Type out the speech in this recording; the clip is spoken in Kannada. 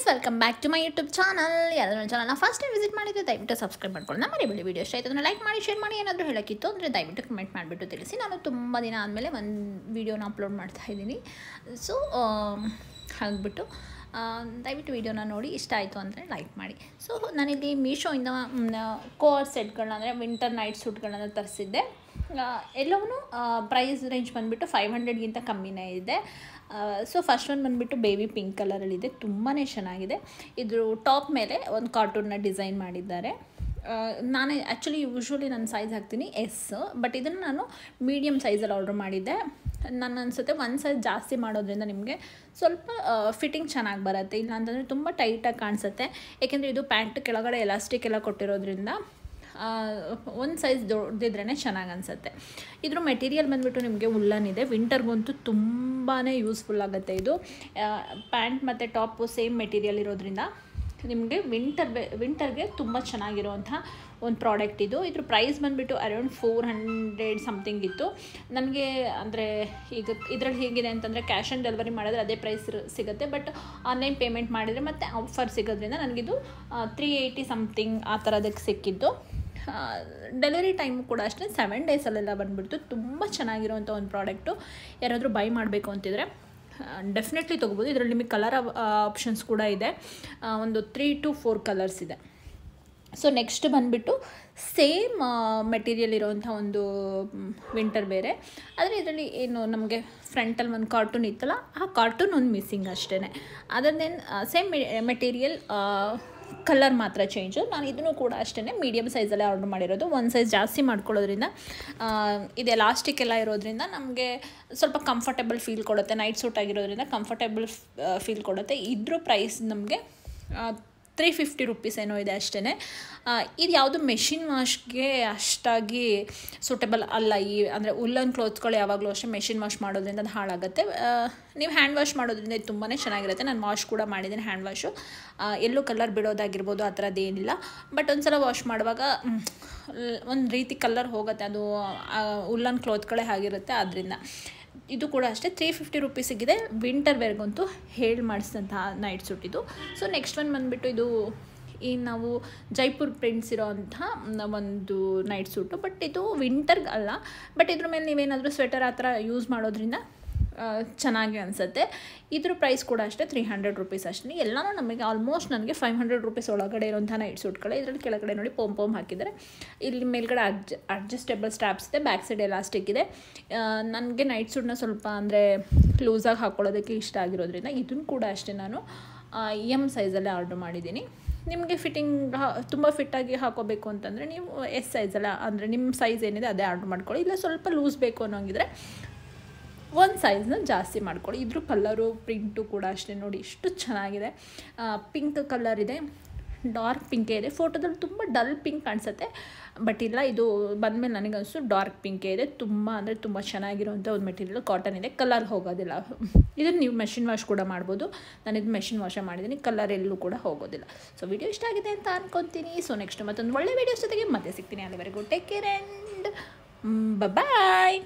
Welcome back to my YouTube channel. ಯಾರಾದರೂ ನನ್ನ ಚಾನಲ್ನ ಫಸ್ಟ್ ಟೈಮ್ ವಿಸಿಟ್ ಮಾಡಿದರೆ ದಯವಿಟ್ಟು ಸಬ್ಸ್ಕ್ರೈಬ್ ಮಾಡ್ಕೊಳ್ಳಿ. ಮರಿಬೇಡಿ. ವಿಡಿಯೋ ಇಷ್ಟ ಆಯಿತು ಅಂದರೆ ಲೈಕ್ ಮಾಡಿ, ಶೇರ್ ಮಾಡಿ. ಏನಾದರೂ ಹೇಳೋಕ್ಕಿತ್ತು ಅಂದರೆ ದಯವಿಟ್ಟು ಕಮೆಂಟ್ ಮಾಡಿಬಿಟ್ಟು ತಿಳಿಸಿ. ನಾನು ತುಂಬ ದಿನ ಆದಮೇಲೆ ಒಂದು ವೀಡಿಯೋನ ಅಪ್ಲೋಡ್ ಮಾಡ್ತಾ ಇದ್ದೀನಿ. ಸೊ ಹಾಗ್ಬಿಟ್ಟು ದಯವಿಟ್ಟು ವೀಡಿಯೋನ ನೋಡಿ ಇಷ್ಟ ಆಯಿತು ಅಂದರೆ ಲೈಕ್ ಮಾಡಿ. ಸೊ ನಾನಿಲ್ಲಿ ಮೀಶೋಯಿಂದ ಕೋರ್ ಸೆಟ್ಗಳನ್ನ ಅಂದರೆ ವಿಂಟರ್ ನೈಟ್ ಸೂಟ್ಗಳನ್ನ ತರಿಸಿದ್ದೆ. ಎಲ್ಲವೂ ಪ್ರೈಸ್ ರೇಂಜ್ ಬಂದುಬಿಟ್ಟು 500ಗಿಂತ ಕಮ್ಮಿನೇ ಇದೆ. ಸೊ ಫಸ್ಟ್ ಒನ್ ಬಂದುಬಿಟ್ಟು ಬೇಬಿ ಪಿಂಕ್ ಕಲರಲ್ಲಿದೆ, ತುಂಬಾ ಚೆನ್ನಾಗಿದೆ. ಇದ್ರ ಟಾಪ್ ಮೇಲೆ ಒಂದು ಕಾರ್ಟೂನ್ನ ಡಿಸೈನ್ ಮಾಡಿದ್ದಾರೆ. ನಾನು ಆ್ಯಕ್ಚುಲಿ ಯೂಶ್ವಲಿ ನನ್ನ ಸೈಜ್ ಹಾಕ್ತೀನಿ ಎಸ್, ಬಟ್ ಇದನ್ನು ನಾನು ಮೀಡಿಯಮ್ ಸೈಜಲ್ಲಿ ಆರ್ಡ್ರ್ ಮಾಡಿದ್ದೆ. ನಾನು ಅನಿಸುತ್ತೆ ಒಂದು ಸೈಜ್ ಜಾಸ್ತಿ ಮಾಡೋದ್ರಿಂದ ನಿಮಗೆ ಸ್ವಲ್ಪ ಫಿಟ್ಟಿಂಗ್ ಚೆನ್ನಾಗಿ ಬರುತ್ತೆ, ಇಲ್ಲಾಂತಂದರೆ ತುಂಬ ಟೈಟಾಗಿ ಕಾಣಿಸುತ್ತೆ. ಏಕೆಂದರೆ ಇದು ಪ್ಯಾಂಟ್ ಕೆಳಗಡೆ ಎಲಾಸ್ಟಿಕ್ ಎಲ್ಲ ಕೊಟ್ಟಿರೋದ್ರಿಂದ ಒಂದು ಸೈಜ್ ದೊಡ್ಡದಿದ್ರೇ ಚೆನ್ನಾಗಿ ಅನಿಸುತ್ತೆ. ಇದ್ರ ಮೆಟೀರಿಯಲ್ ಬಂದುಬಿಟ್ಟು ನಿಮಗೆ ಉಲ್ಲನ್ ಇದೆ. ವಿಂಟರ್ಗಂತೂ ತುಂಬಾ ಯೂಸ್ಫುಲ್ ಆಗುತ್ತೆ ಇದು. ಪ್ಯಾಂಟ್ ಮತ್ತು ಟಾಪು ಸೇಮ್ ಮೆಟೀರಿಯಲ್ ಇರೋದ್ರಿಂದ ನಿಮಗೆ ವಿಂಟರ್ಗೆ ತುಂಬ ಚೆನ್ನಾಗಿರುವಂಥ ಒಂದು ಪ್ರಾಡಕ್ಟ್ ಇದು. ಇದ್ರ ಪ್ರೈಸ್ ಬಂದುಬಿಟ್ಟು ಅರೌಂಡ್ 400 ಸಮಥಿಂಗ್ ಇತ್ತು ನನಗೆ. ಅಂದರೆ ಈಗ ಇದರಲ್ಲಿ ಹೇಗಿದೆ ಅಂತಂದರೆ ಕ್ಯಾಶ್ ಆನ್ ಡೆಲಿವರಿ ಮಾಡಿದ್ರೆ ಅದೇ ಪ್ರೈಸ್ ಸಿಗುತ್ತೆ, ಬಟ್ ಆನ್ಲೈನ್ ಪೇಮೆಂಟ್ ಮಾಡಿದರೆ ಮತ್ತು ಆಫರ್ ಸಿಗೋದ್ರಿಂದ ನನಗಿದು 380 ಸಮಥಿಂಗ್ ಆ ಥರದಕ್ಕೆ ಸಿಕ್ಕಿದ್ದು. ಡೆಲಿವರಿ ಟೈಮು ಕೂಡ ಅಷ್ಟೇ 7 ಡೇಸಲ್ಲೆಲ್ಲ ಬಂದುಬಿಡ್ತು. ತುಂಬ ಚೆನ್ನಾಗಿರುವಂಥ ಒಂದು ಪ್ರಾಡಕ್ಟು. ಯಾರಾದರೂ ಬೈ ಮಾಡಬೇಕು ಅಂತಿದ್ರೆ ಡೆಫಿನೆಟ್ಲಿ ತೊಗೋಬೋದು. ಇದರಲ್ಲಿ ನಿಮಗೆ ಕಲರ್ ಆಪ್ಷನ್ಸ್ ಕೂಡ ಇದೆ, ಒಂದು 3 to 4 ಕಲರ್ಸ್ ಇದೆ. ಸೊ ನೆಕ್ಸ್ಟ್ ಬಂದುಬಿಟ್ಟು ಸೇಮ್ ಮೆಟೀರಿಯಲ್ ಇರೋವಂಥ ಒಂದು ವಿಂಟರ್ ಬೇರೆ, ಆದರೆ ಇದರಲ್ಲಿ ಏನು ನಮಗೆ ಫ್ರಂಟಲ್ಲಿ ಒಂದು ಕಾರ್ಟೂನ್ ಇತ್ತಲ್ಲ, ಆ ಕಾರ್ಟೂನ್ ಒಂದು ಮಿಸ್ಸಿಂಗ್ ಅಷ್ಟೇ. ಅದನ್ನೇನು ಸೇಮ್ ಮೆಟೀರಿಯಲ್, ಕಲರ್ ಮಾತ್ರ ಚೇಂಜು. ನಾನು ಇದನ್ನು ಕೂಡ ಅಷ್ಟೇ ಮೀಡಿಯಮ್ ಸೈಜಲ್ಲೇ ಆರ್ಡ್ರ್ ಮಾಡಿರೋದು. ಒಂದು ಸೈಜ್ ಜಾಸ್ತಿ ಮಾಡ್ಕೊಳ್ಳೋದ್ರಿಂದ ಇದು ಎಲಾಸ್ಟಿಕ್ ಎಲ್ಲ ಇರೋದ್ರಿಂದ ನಮಗೆ ಸ್ವಲ್ಪ ಕಂಫರ್ಟೇಬಲ್ ಫೀಲ್ ಕೊಡುತ್ತೆ. ನೈಟ್ ಸೂಟ್ ಆಗಿರೋದ್ರಿಂದ ಕಂಫರ್ಟೇಬಲ್ ಫೀಲ್ ಕೊಡುತ್ತೆ. ಇದ್ರ ಪ್ರೈಸ್ ನಮಗೆ 350 ರುಪೀಸ್ ಏನೋ ಇದೆ ಅಷ್ಟೇ. ಇದು ಯಾವುದು ಮೆಷಿನ್ ವಾಶ್ಗೆ ಅಷ್ಟಾಗಿ ಸೂಟೇಬಲ್ ಅಲ್ಲ. ಅಂದರೆ ಉಲ್ಲನ್ ಕ್ಲೋತ್ಸ್ಗಳು ಯಾವಾಗಲೂ ಅಷ್ಟೇ ಮೆಷಿನ್ ವಾಶ್ ಮಾಡೋದ್ರಿಂದ ಅದು ಹಾಳಾಗುತ್ತೆ. ನೀವು ಹ್ಯಾಂಡ್ ವಾಶ್ ಮಾಡೋದ್ರಿಂದ ಇದು ತುಂಬಾ ಚೆನ್ನಾಗಿರುತ್ತೆ. ನಾನು ವಾಶ್ ಕೂಡ ಮಾಡಿದ್ದೀನಿ ಹ್ಯಾಂಡ್ ವಾಶು. ಎಲ್ಲೂ ಕಲರ್ ಬಿಡೋದಾಗಿರ್ಬೋದು ಆ ಥರದ್ದು ಏನಿಲ್ಲ. ಬಟ್ ಒಂದು ಸಲ ವಾಶ್ ಮಾಡುವಾಗ ಒಂದು ರೀತಿ ಕಲರ್ ಹೋಗುತ್ತೆ, ಅದು ಉಲ್ಲನ್ ಕ್ಲೋತ್ಗಳೇ ಆಗಿರುತ್ತೆ. ಆದ್ದರಿಂದ ಇದು ಕೂಡ ಅಷ್ಟೇ 350 ರುಪೀಸಿಗಿದೆ. ವಿಂಟರ್ ವೇರ್ಗಂತೂ ಹೇಳಿ ಮಾಡಿಸಿದಂತಹ ನೈಟ್ ಸೂಟ್ ಇದು. ಸೊ ನೆಕ್ಸ್ಟ್ ಒನ್ ಬಂದುಬಿಟ್ಟು ಇದು ನಾವು ಜೈಪುರ್ ಪ್ರಿಂಟ್ಸ್ ಇರೋವಂಥ ಒಂದು ನೈಟ್ ಸೂಟು. ಬಟ್ ಇದು ವಿಂಟರ್ಗೆ ಅಲ್ಲ, ಬಟ್ ಇದ್ರ ಮೇಲೆ ನೀವೇನಾದರೂ ಸ್ವೆಟರ್ ಆ ಥರ ಯೂಸ್ ಮಾಡೋದ್ರಿಂದ ಚೆನ್ನಾಗಿ ಅನಿಸುತ್ತೆ. ಇದ್ರ ಪ್ರೈಸ್ ಕೂಡ ಅಷ್ಟೇ 300 ರುಪೀಸ್ ಅಷ್ಟೇ. ಎಲ್ಲನೂ ನಮಗೆ ಆಲ್ಮೋಸ್ಟ್ ನನಗೆ 500 ರುಪೀಸ್ ಒಳಗಡೆ ಇರೋಂಥ ನೈಟ್ ಸೂಟ್ಗಳೇ. ಇದರಲ್ಲಿ ಕೆಳಗಡೆ ನೋಡಿ ಪೋಮ್ ಹಾಕಿದ್ದಾರೆ. ಇಲ್ಲಿ ಮೇಲ್ಗಡೆ ಅಡ್ಜಸ್ಟೇಬಲ್ ಸ್ಟ್ಯಾಪ್ಸ್ ಇದೆ, ಬ್ಯಾಕ್ ಸೈಡ್ ಎಲಾಸ್ಟಿಕ್ ಇದೆ. ನನಗೆ ನೈಟ್ ಸೂಟ್ನ ಸ್ವಲ್ಪ ಅಂದರೆ ಲೂಸಾಗಿ ಹಾಕ್ಕೊಳ್ಳೋದಕ್ಕೆ ಇಷ್ಟ ಆಗಿರೋದ್ರಿಂದ ಇದನ್ನು ಕೂಡ ಅಷ್ಟೇ ನಾನು ಎಮ್ ಸೈಜಲ್ಲೇ ಆರ್ಡ್ರ್ ಮಾಡಿದ್ದೀನಿ. ನಿಮಗೆ ಫಿಟ್ಟಿಂಗ್ ತುಂಬ ಫಿಟ್ಟಾಗಿ ಹಾಕೋಬೇಕು ಅಂತಂದರೆ ನೀವು ಎಸ್ ಸೈಜಲ್ಲ, ಅಂದರೆ ನಿಮ್ಮ ಸೈಜ್ ಏನಿದೆ ಅದೇ ಆರ್ಡ್ರ್ ಮಾಡ್ಕೊಳ್ಳಿ. ಇಲ್ಲ ಸ್ವಲ್ಪ ಲೂಸ್ ಬೇಕು ಅನ್ನೋಂಗಿದ್ರೆ ಒಂದು ಸೈಜ್ನ ಜಾಸ್ತಿ ಮಾಡ್ಕೊಳ್ಳಿ. ಇದ್ರ ಕಲರು ಪ್ರಿಂಟು ಕೂಡ ಅಷ್ಟೇ ನೋಡಿ ಎಷ್ಟು ಚೆನ್ನಾಗಿದೆ. ಪಿಂಕ್ ಕಲರ್ ಇದೆ, ಡಾರ್ಕ್ ಪಿಂಕೇ ಇದೆ. ಫೋಟೋದಲ್ಲಿ ತುಂಬ ಡಲ್ ಪಿಂಕ್ ಕಾಣಿಸುತ್ತೆ, ಬಟ್ ಇಲ್ಲ, ಇದು ಬಂದಮೇಲೆ ನನಗನ್ನಿಸ್ತು ಡಾರ್ಕ್ ಪಿಂಕೇ ಇದೆ. ತುಂಬ ಅಂದರೆ ತುಂಬ ಚೆನ್ನಾಗಿರುವಂಥ ಒಂದು ಮೆಟೀರಿಯಲ್, ಕಾಟನ್ ಇದೆ, ಕಲರ್ ಹೋಗೋದಿಲ್ಲ. ಇದನ್ನು ನೀವು ಮೆಷಿನ್ ವಾಶ್ ಕೂಡ ಮಾಡ್ಬೋದು. ನಾನು ಇದು ಮೆಷಿನ್ ವಾಶೇ ಮಾಡಿದ್ದೀನಿ, ಕಲರ್ ಎಲ್ಲೂ ಕೂಡ ಹೋಗೋದಿಲ್ಲ. ಸೊ ವಿಡಿಯೋ ಇಷ್ಟ ಆಗಿದೆ ಅಂತ ಅಂದ್ಕೊತೀನಿ. ಸೊ ನೆಕ್ಸ್ಟ್ ಮತ್ತೊಂದು ಒಳ್ಳೆ ವೀಡಿಯೋಸ್ ಜೊತೆಗೆ ಮತ್ತೆ ಸಿಗ್ತೀನಿ. ಅಲ್ಲಿವರೆಗೂ ಟೇಕ್ ಕೇರ್ ಆ್ಯಂಡ್ ಬಾಯ್.